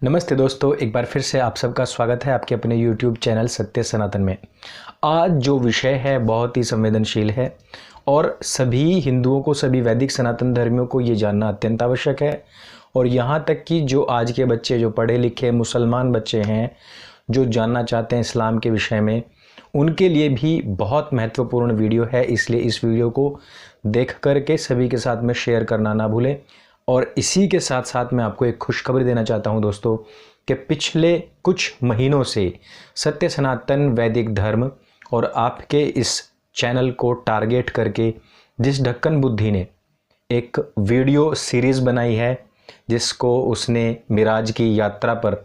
नमस्ते दोस्तों, एक बार फिर से आप सबका स्वागत है आपके अपने YouTube चैनल सत्य सनातन में। आज जो विषय है बहुत ही संवेदनशील है और सभी हिंदुओं को, सभी वैदिक सनातन धर्मियों को ये जानना अत्यंत आवश्यक है। और यहाँ तक कि जो आज के बच्चे, जो पढ़े लिखे मुसलमान बच्चे हैं, जो जानना चाहते हैं इस्लाम के विषय में, उनके लिए भी बहुत महत्वपूर्ण वीडियो है। इसलिए इस वीडियो को देख करके सभी के साथ में शेयर करना ना भूलें। और इसी के साथ साथ मैं आपको एक खुशखबरी देना चाहता हूं दोस्तों कि पिछले कुछ महीनों से सत्य सनातन वैदिक धर्म और आपके इस चैनल को टारगेट करके जिस ढक्कन बुद्धि ने एक वीडियो सीरीज़ बनाई है, जिसको उसने मिराज की यात्रा पर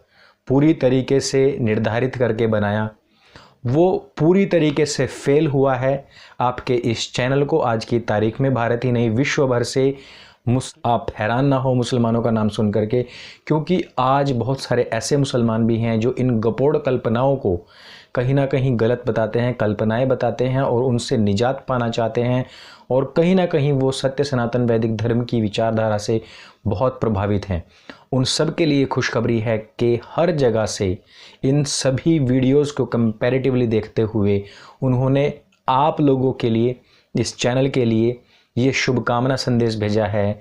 पूरी तरीके से निर्धारित करके बनाया, वो पूरी तरीके से फेल हुआ है। आपके इस चैनल को आज की तारीख में भारत ही नहीं विश्व भर से आप हैरान ना हो मुसलमानों का नाम सुन करके, क्योंकि आज बहुत सारे ऐसे मुसलमान भी हैं जो इन गपोड़ कल्पनाओं को कहीं ना कहीं गलत बताते हैं, कल्पनाएं बताते हैं और उनसे निजात पाना चाहते हैं। और कहीं ना कहीं वो सत्य सनातन वैदिक धर्म की विचारधारा से बहुत प्रभावित हैं। उन सब के लिए खुशखबरी है कि हर जगह से इन सभी वीडियोज़ को कंपैरेटिवली देखते हुए उन्होंने आप लोगों के लिए, इस चैनल के लिए ये शुभकामना संदेश भेजा है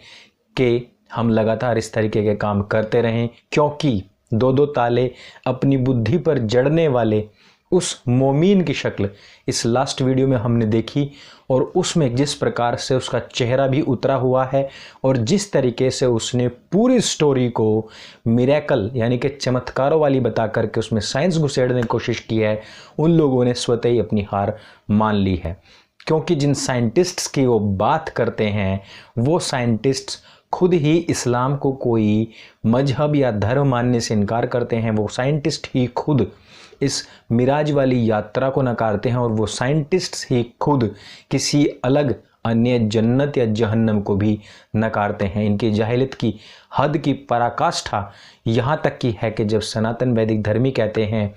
कि हम लगातार इस तरीके के काम करते रहें, क्योंकि दो दो ताले अपनी बुद्धि पर जड़ने वाले उस मोमीन की शक्ल इस लास्ट वीडियो में हमने देखी। और उसमें जिस प्रकार से उसका चेहरा भी उतरा हुआ है और जिस तरीके से उसने पूरी स्टोरी को मिरेकल यानी कि चमत्कारों वाली बता करके उसमें साइंस घुसेड़ने की कोशिश की है, उन लोगों ने स्वतः ही अपनी हार मान ली है। क्योंकि जिन साइंटिस्ट्स की वो बात करते हैं, वो साइंटिस्ट्स खुद ही इस्लाम को कोई मजहब या धर्म मानने से इनकार करते हैं। वो साइंटिस्ट ही खुद इस मिराज वाली यात्रा को नकारते हैं और वो साइंटिस्ट्स ही खुद किसी अलग अन्य जन्नत या जहन्नम को भी नकारते हैं। इनकी जाहिलियत की हद की पराकाष्ठा यहाँ तक की है कि जब सनातन वैदिक धर्मी कहते हैं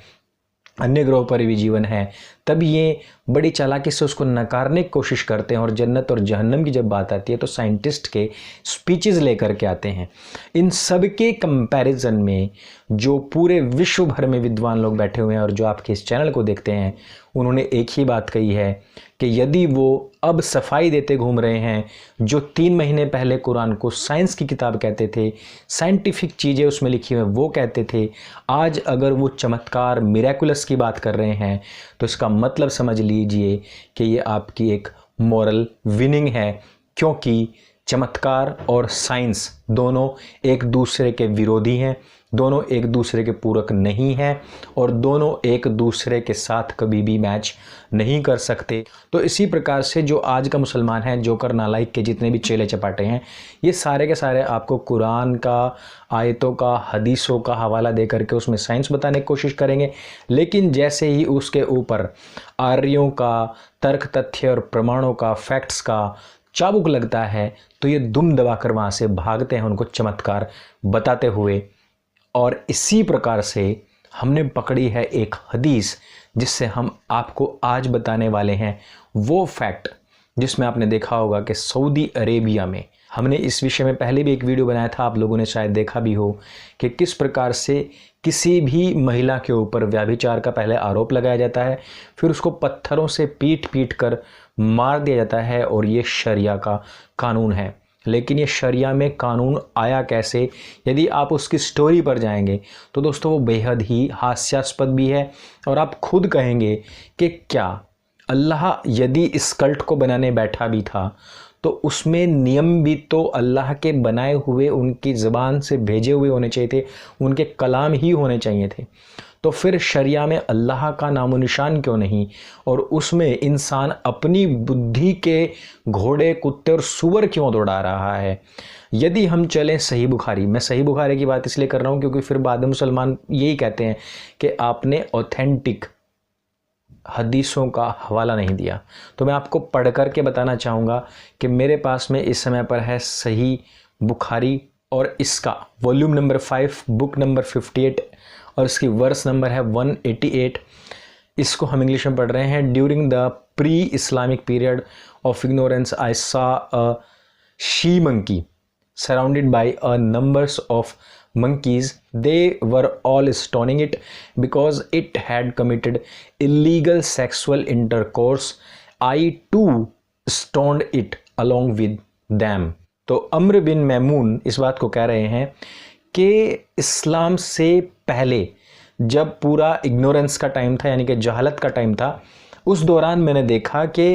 अन्य ग्रहों पर भी जीवन है, तब ये बड़ी चालाकी से उसको नकारने की कोशिश करते हैं। और जन्नत और जहन्नम की जब बात आती है तो साइंटिस्ट के स्पीचेस लेकर के आते हैं। इन सब के कंपैरिजन में जो पूरे विश्व भर में विद्वान लोग बैठे हुए हैं और जो आपके इस चैनल को देखते हैं, उन्होंने एक ही बात कही है कि यदि वो अब सफाई देते घूम रहे हैं, जो 3 महीने पहले कुरान को साइंस की किताब कहते थे, साइंटिफिक चीज़ें उसमें लिखी हुई वो कहते थे, आज अगर वो चमत्कार मिरेकुलस की बात कर रहे हैं, तो इसका मतलब समझ लीजिए कि ये आपकी एक मॉरल विनिंग है। क्योंकि चमत्कार और साइंस दोनों एक दूसरे के विरोधी हैं, दोनों एक दूसरे के पूरक नहीं हैं और दोनों एक दूसरे के साथ कभी भी मैच नहीं कर सकते। तो इसी प्रकार से जो आज का मुसलमान है, जोकर नालायक के जितने भी चेले चपाटे हैं, ये सारे के सारे आपको कुरान का, आयतों का, हदीसों का हवाला दे करके उसमें साइंस बताने की कोशिश करेंगे। लेकिन जैसे ही उसके ऊपर आर्यों का तर्क, तथ्य और प्रमाणों का, फैक्ट्स का चाबुक लगता है, तो ये दुम दबाकर वहाँ से भागते हैं उनको चमत्कार बताते हुए। और इसी प्रकार से हमने पकड़ी है एक हदीस, जिससे हम आपको आज बताने वाले हैं वो फैक्ट, जिसमें आपने देखा होगा कि सऊदी अरेबिया में, हमने इस विषय में पहले भी एक वीडियो बनाया था, आप लोगों ने शायद देखा भी हो, कि किस प्रकार से किसी भी महिला के ऊपर व्यभिचार का पहले आरोप लगाया जाता है, फिर उसको पत्थरों से पीट पीट कर मार दिया जाता है। और ये शरिया का कानून है। लेकिन ये शरिया में कानून आया कैसे, यदि आप उसकी स्टोरी पर जाएंगे तो दोस्तों वो बेहद ही हास्यास्पद भी है। और आप खुद कहेंगे कि क्या अल्लाह यदि इस कल्ट को बनाने बैठा भी था, तो उसमें नियम भी तो अल्लाह के बनाए हुए, उनकी ज़बान से भेजे हुए होने चाहिए थे, उनके कलाम ही होने चाहिए थे। तो फिर शरिया में अल्लाह का नामो निशान क्यों नहीं? और उसमें इंसान अपनी बुद्धि के घोड़े, कुत्ते और सूअर क्यों दौड़ा रहा है? यदि हम चलें सही बुखारी, मैं सही बुखारी की बात इसलिए कर रहा हूँ क्योंकि फिर बाद में मुसलमान यही कहते हैं कि आपने ऑथेंटिक हदीसों का हवाला नहीं दिया। तो मैं आपको पढ़ करके बताना चाहूँगा कि मेरे पास में इस समय पर है सही बुखारी, और इसका वॉल्यूम नंबर 5, बुक नंबर 58 और इसकी वर्स नंबर है 188। इसको हम इंग्लिश में पढ़ रहे हैं। During the pre Islamic period of ignorance I saw a she monkey surrounded by a numbers of monkeys, they were all stoning it because it had committed illegal sexual intercourse. I too stoned it along with them. तो अम्र बिन मैमून इस बात को कह रहे हैं कि इस्लाम से पहले जब पूरा इग्नोरेंस का टाइम था, यानी कि जहालत का टाइम था, उस दौरान मैंने देखा कि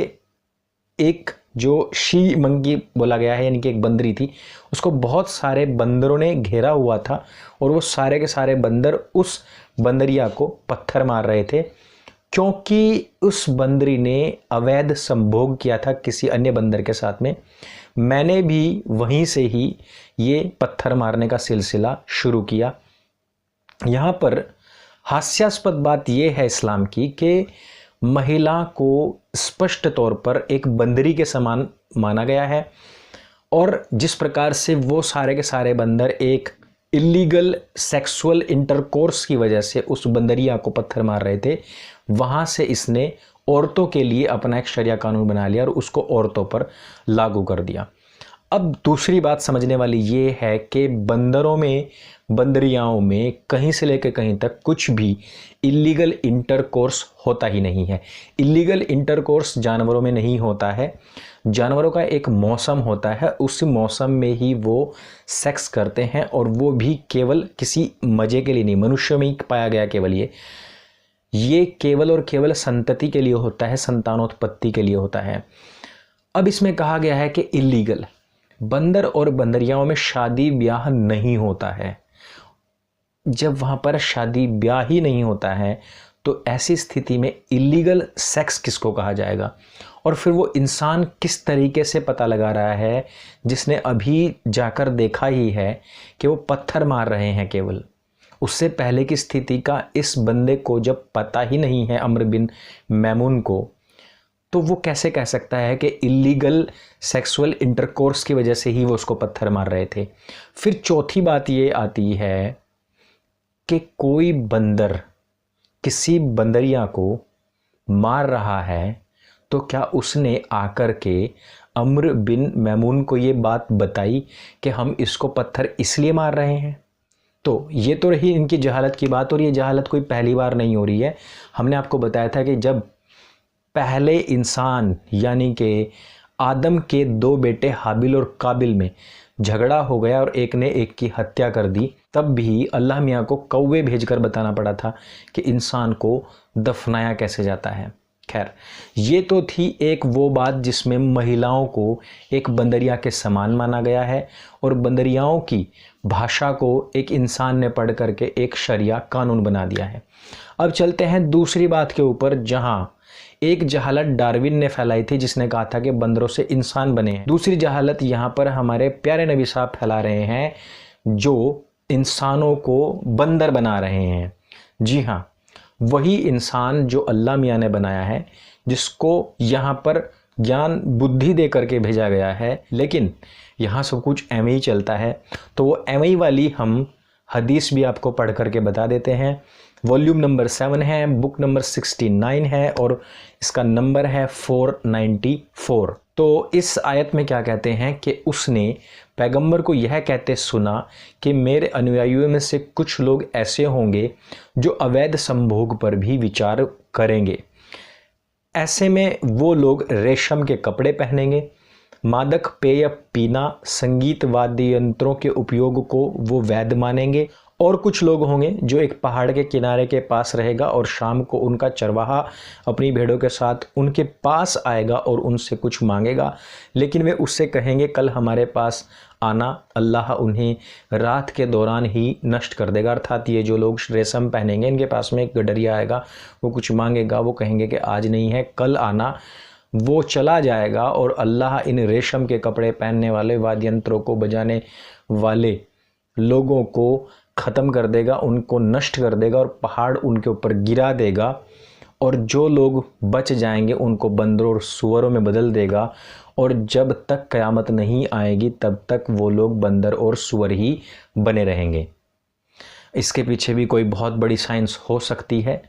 एक जो शी मंकी बोला गया है, यानी कि एक बंदरी थी, उसको बहुत सारे बंदरों ने घेरा हुआ था और वो सारे के सारे बंदर उस बंदरिया को पत्थर मार रहे थे, क्योंकि उस बंदरी ने अवैध संभोग किया था किसी अन्य बंदर के साथ में। मैंने भी वहीं से ही ये पत्थर मारने का सिलसिला शुरू किया। यहाँ पर हास्यास्पद बात यह है इस्लाम की कि महिला को स्पष्ट तौर पर एक बंदरी के समान माना गया है, और जिस प्रकार से वो सारे के सारे बंदर एक इलीगल सेक्सुअल इंटरकोर्स की वजह से उस बंदरिया को पत्थर मार रहे थे, वहाँ से इसने औरतों के लिए अपना एक शरिया कानून बना लिया और उसको औरतों पर लागू कर दिया। अब दूसरी बात समझने वाली ये है कि बंदरों में, बंदरियाओं में कहीं से लेकर कहीं तक कुछ भी इलीगल इंटरकोर्स होता ही नहीं है। इलीगल इंटरकोर्स जानवरों में नहीं होता है। जानवरों का एक मौसम होता है, उस मौसम में ही वो सेक्स करते हैं, और वो भी केवल किसी मज़े के लिए नहीं। मनुष्यों में ही पाया गया केवल ये केवल और केवल संतति के लिए होता है, संतानोत्पत्ति के लिए होता है। अब इसमें कहा गया है कि इलीगल, बंदर और बंदरियाओं में शादी ब्याह नहीं होता है। जब वहाँ पर शादी ब्याह ही नहीं होता है तो ऐसी स्थिति में इलीगल सेक्स किसको कहा जाएगा? और फिर वो इंसान किस तरीके से पता लगा रहा है जिसने अभी जाकर देखा ही है कि वो पत्थर मार रहे हैं केवल? उससे पहले की स्थिति का इस बंदे को जब पता ही नहीं है, अम्र बिन मैमून को, तो वो कैसे कह सकता है कि इलीगल सेक्सुअल इंटरकोर्स की वजह से ही वो उसको पत्थर मार रहे थे? फिर चौथी बात ये आती है कि कोई बंदर किसी बंदरिया को मार रहा है तो क्या उसने आकर के अम्र बिन मैमून को ये बात बताई कि हम इसको पत्थर इसलिए मार रहे हैं? तो ये तो रही इनकी जहालत की बात, और ये जहालत कोई पहली बार नहीं हो रही है। हमने आपको बताया था कि जब पहले इंसान यानी कि आदम के दो बेटे हाबिल और काबिल में झगड़ा हो गया और एक ने एक की हत्या कर दी, तब भी अल्लाह मियाँ को कौवे भेजकर बताना पड़ा था कि इंसान को दफनाया कैसे जाता है। खैर, ये तो थी एक वो बात जिसमें महिलाओं को एक बंदरिया के समान माना गया है, और बंदरियाओं की भाषा को एक इंसान ने पढ़ करके एक शरिया कानून बना दिया है। अब चलते हैं दूसरी बात के ऊपर, जहाँ एक जहालत डार्विन ने फैलाई थी जिसने कहा था कि बंदरों से इंसान बने हैं। दूसरी जहालत यहाँ पर हमारे प्यारे नबी साहब फैला रहे हैं, जो इंसानों को बंदर बना रहे हैं। जी हाँ, वही इंसान जो अल्लाह मियाँ ने बनाया है, जिसको यहाँ पर ज्ञान बुद्धि दे करके भेजा गया है, लेकिन यहाँ सब कुछ एवं ही चलता है। तो वो एवं ही वाली हम हदीस भी आपको पढ़ करके बता देते हैं। वॉल्यूम नंबर 7 है, बुक नंबर 69 है, और इसका नंबर है 494। तो इस आयत में क्या कहते हैं कि उसने पैगंबर को यह कहते सुना कि मेरे अनुयायियों में से कुछ लोग ऐसे होंगे जो अवैध संभोग पर भी विचार करेंगे। ऐसे में वो लोग रेशम के कपड़े पहनेंगे, मादक पेय पीना, संगीत वाद्य यंत्रों के उपयोग को वो वैध मानेंगे, और कुछ लोग होंगे जो एक पहाड़ के किनारे के पास रहेगा और शाम को उनका चरवाहा अपनी भेड़ों के साथ उनके पास आएगा और उनसे कुछ मांगेगा, लेकिन वे उससे कहेंगे कल हमारे पास आना, अल्लाह उन्हें रात के दौरान ही नष्ट कर देगा। अर्थात ये जो लोग रेशम पहनेंगे, इनके पास में एक गडरिया आएगा, वो कुछ मांगेगा, वो कहेंगे कि आज नहीं है कल आना, वो चला जाएगा और अल्लाह इन रेशम के कपड़े पहनने वाले, वाद्य यंत्रों को बजाने वाले लोगों को ख़त्म कर देगा, उनको नष्ट कर देगा और पहाड़ उनके ऊपर गिरा देगा, और जो लोग बच जाएंगे उनको बंदरों और सुअरों में बदल देगा, और जब तक क़यामत नहीं आएगी तब तक वो लोग बंदर और सुअर ही बने रहेंगे। इसके पीछे भी कोई बहुत बड़ी साइंस हो सकती है,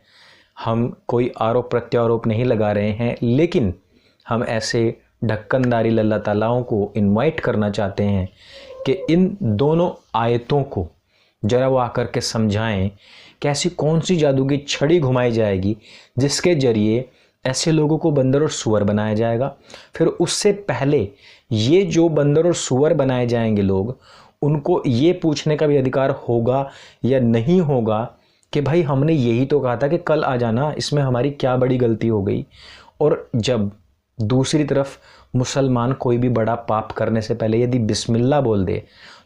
हम कोई आरोप प्रत्यारोप नहीं लगा रहे हैं, लेकिन हम ऐसे ढक्कनदारी अल्लाह तालाओं को इनवाइट करना चाहते हैं कि इन दोनों आयतों को जरा वो आकर के समझाएं कि ऐसी कौन सी जादू की छड़ी घुमाई जाएगी जिसके जरिए ऐसे लोगों को बंदर और सूअर बनाया जाएगा। फिर उससे पहले ये जो बंदर और सूअर बनाए जाएंगे लोग, उनको ये पूछने का भी अधिकार होगा या नहीं होगा कि भाई हमने यही तो कहा था कि कल आ जाना, इसमें हमारी क्या बड़ी गलती हो गई। और जब दूसरी तरफ मुसलमान कोई भी बड़ा पाप करने से पहले यदि बिस्मिल्लाह बोल दे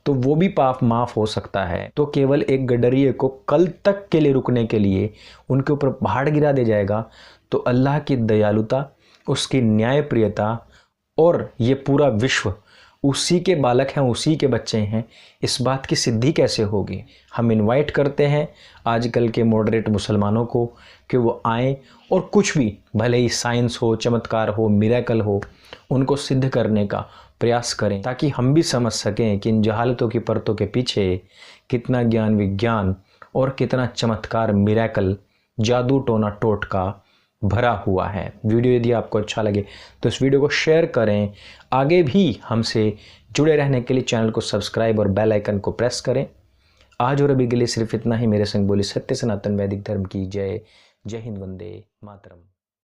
तो वो भी पाप माफ़ हो सकता है। तो केवल एक गडरिये को कल तक के लिए रुकने के लिए उनके ऊपर पहाड़ गिरा दे जाएगा। तो अल्लाह की दयालुता, उसकी न्यायप्रियता और ये पूरा विश्व उसी के बालक हैं, उसी के बच्चे हैं, इस बात की सिद्धि कैसे होगी। हम इनवाइट करते हैं आजकल के मॉडरेट मुसलमानों को कि वो आएँ और कुछ भी, भले ही साइंस हो, चमत्कार हो, मिरेकल हो, उनको सिद्ध करने का प्रयास करें, ताकि हम भी समझ सकें कि इन जहालतों की परतों के पीछे कितना ज्ञान विज्ञान और कितना चमत्कार, मिरेकल, जादू टोना टोटका भरा हुआ है। वीडियो यदि आपको अच्छा लगे तो इस वीडियो को शेयर करें। आगे भी हमसे जुड़े रहने के लिए चैनल को सब्सक्राइब और बेल आइकन को प्रेस करें। आज और अभी के लिए सिर्फ इतना ही। मेरे संग बोली सत्य सनातन वैदिक धर्म की जय। जय हिंद, वंदे मातरम।